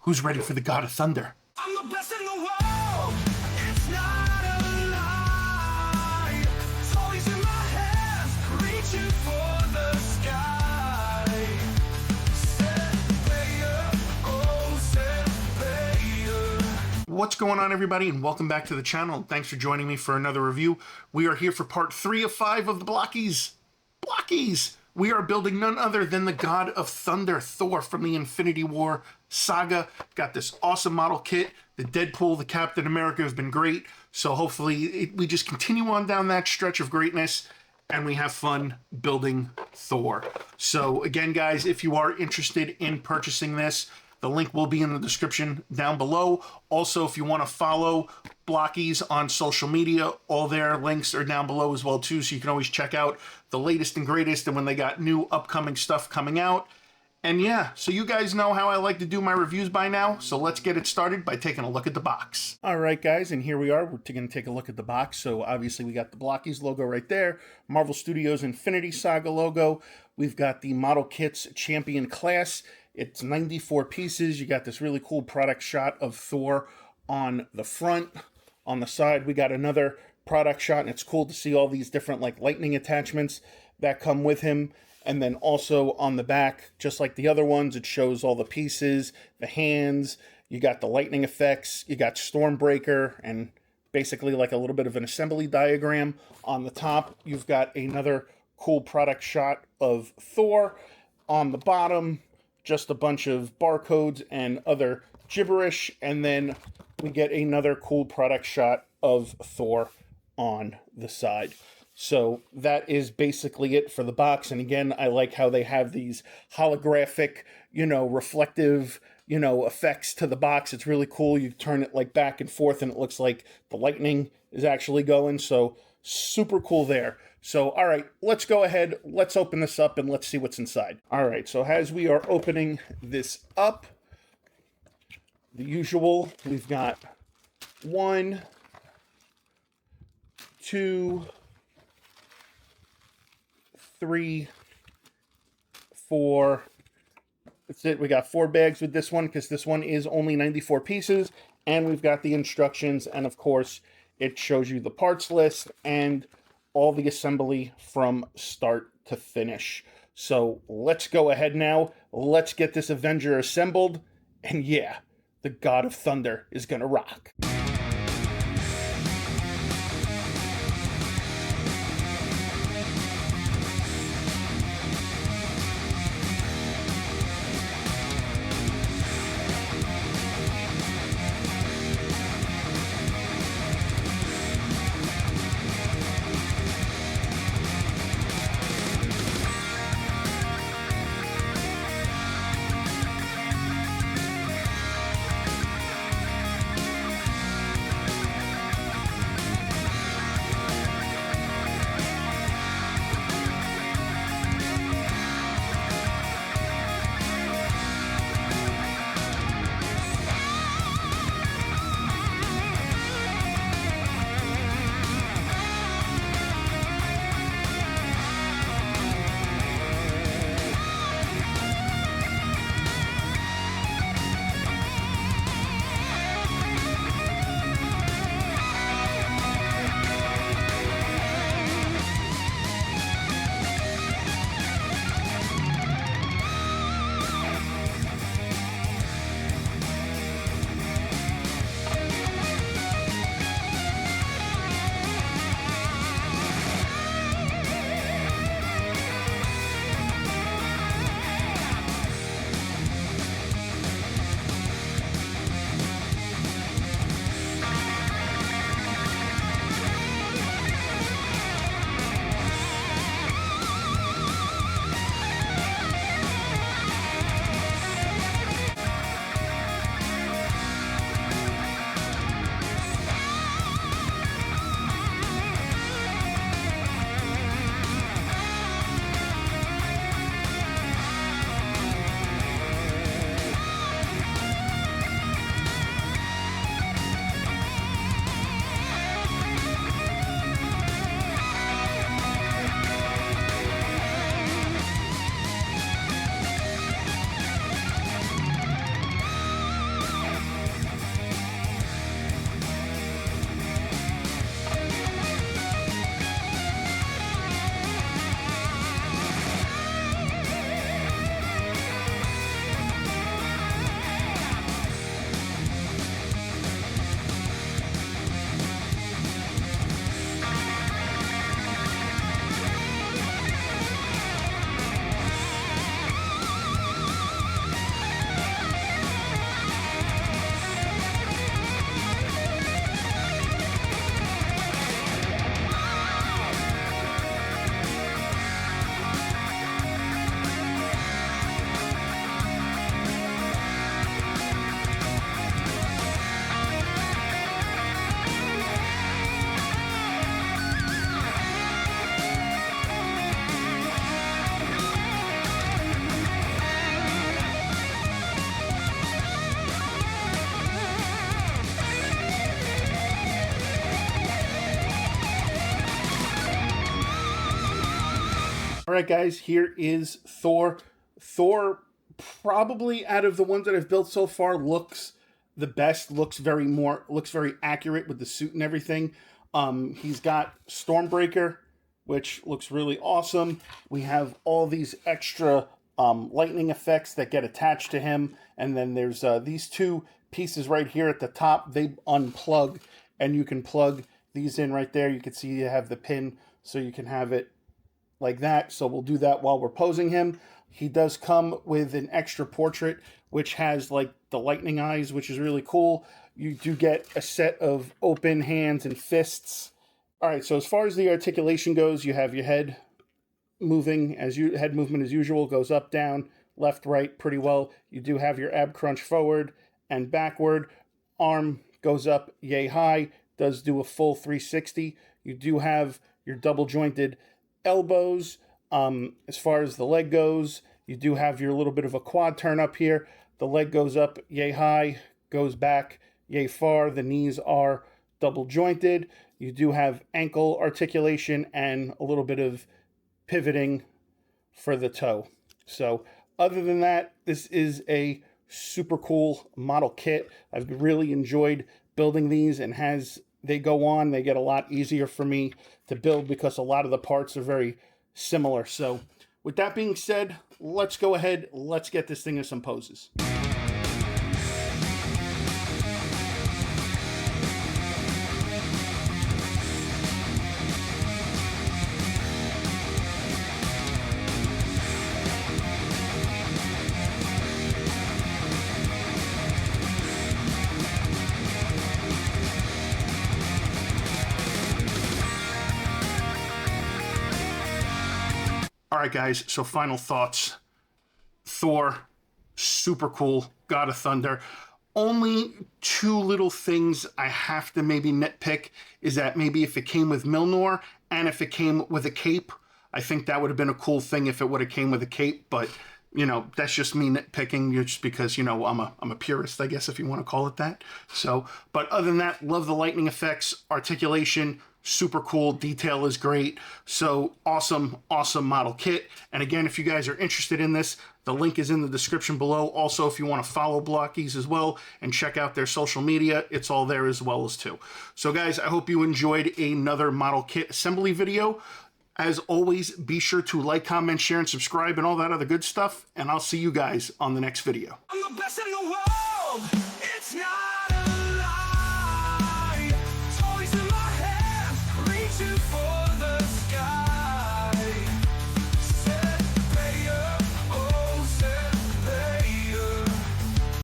Who's ready for the God of Thunder? I'm the best in the world. It's not a lie. Toys in my hands, reaching for the sky. Seth Bayer, oh Seth Bayer. What's going on, everybody, and welcome back to the channel. Thanks for joining me for another review. We are here for part 3 of 5 of the Blockees. Blockees! We are building none other than the God of Thunder, Thor, from the Infinity War Saga. Got this awesome model kit. The Deadpool, the Captain America have been great. So hopefully we just continue on down that stretch of greatness and we have fun building Thor. So again, guys, if you are interested in purchasing this, the link will be in the description down below. Also, if you want to follow Blockees on social media, all their links are down below as well too, so you can always check out the latest and greatest and when they got new upcoming stuff coming out. And yeah, so you guys know how I like to do my reviews by now, so let's get it started by taking a look at the box. All right, guys, and here we are. We're going to take a look at the box. So obviously we got the Blockees logo right there, Marvel Studios Infinity Saga logo. We've got the Model Kits Champion Class. It's 94 pieces. You got this really cool product shot of Thor on the front. On the side, we got another product shot, and it's cool to see all these different like lightning attachments that come with him. And then also on the back, just like the other ones, it shows all the pieces, the hands, you got the lightning effects, you got Stormbreaker, and basically like a little bit of an assembly diagram. On the top, you've got another cool product shot of Thor. On the bottom, just a bunch of barcodes and other gibberish, and then we get another cool product shot of Thor on the side. So that is basically it for the box. And again, I like how they have these holographic, reflective, effects to the box. It's really cool. You turn it like back and forth and it looks like the lightning is actually going. So super cool there. So, all right, let's go ahead. Let's open this up and let's see what's inside. All right, so as we are opening this up, the usual, we've got 1, 2, 3, 4. That's it. We got 4 bags with this one because this one is only 94 pieces. And we've got the instructions. And of course, it shows you the parts list and all the assembly from start to finish. So let's go ahead now. Let's get this Avenger assembled. And yeah, the God of Thunder is going to rock. All right, guys, here is Thor. Thor, probably out of the ones that I've built so far, looks the best. Looks very accurate with the suit and everything. He's got Stormbreaker, which looks really awesome. We have all these extra lightning effects that get attached to him, and then there's these two pieces right here at the top. They unplug, and you can plug these in right there. You can see you have the pin, so you can have it like that. So we'll do that while we're posing him. He does come with an extra portrait, which has like the lightning eyes, which is really cool. You do get a set of open hands and fists. All right, so as far as the articulation goes, you have your head moving head movement as usual, goes up, down, left, right, pretty well. You do have your ab crunch forward and backward. Arm goes up yay high, does do a full 360. You do have your double jointed elbows. As far as the leg goes, you do have your little bit of a quad turn up here. The leg goes up yay high, goes back yay far. The knees are double jointed. You do have ankle articulation and a little bit of pivoting for the toe. So other than that, this is a super cool model kit. I've really enjoyed building these, and as they go on, they get a lot easier for me to build because a lot of the parts are very similar. So with that being said, let's go ahead, let's get this thing in some poses. All right, guys, so final thoughts. Thor, super cool, God of Thunder. Only two little things I have to maybe nitpick is that maybe if it came with Milnor and if it came with a cape, I think that would have been a cool thing if it would have came with a cape, but you know, that's just me nitpicking just because, you know, I'm a purist, I guess, if you want to call it that. So, but other than that, love the lightning effects, articulation, super cool, detail is great. So awesome model kit. And again, if you guys are interested in this, the link is in the description below. Also, if you want to follow Blockees as well and check out their social media, it's all there as well as too. So guys, I hope you enjoyed another model kit assembly video. As always, be sure to like, comment, share, and subscribe and all that other good stuff. And I'll see you guys on the next video. I'm the best in the world.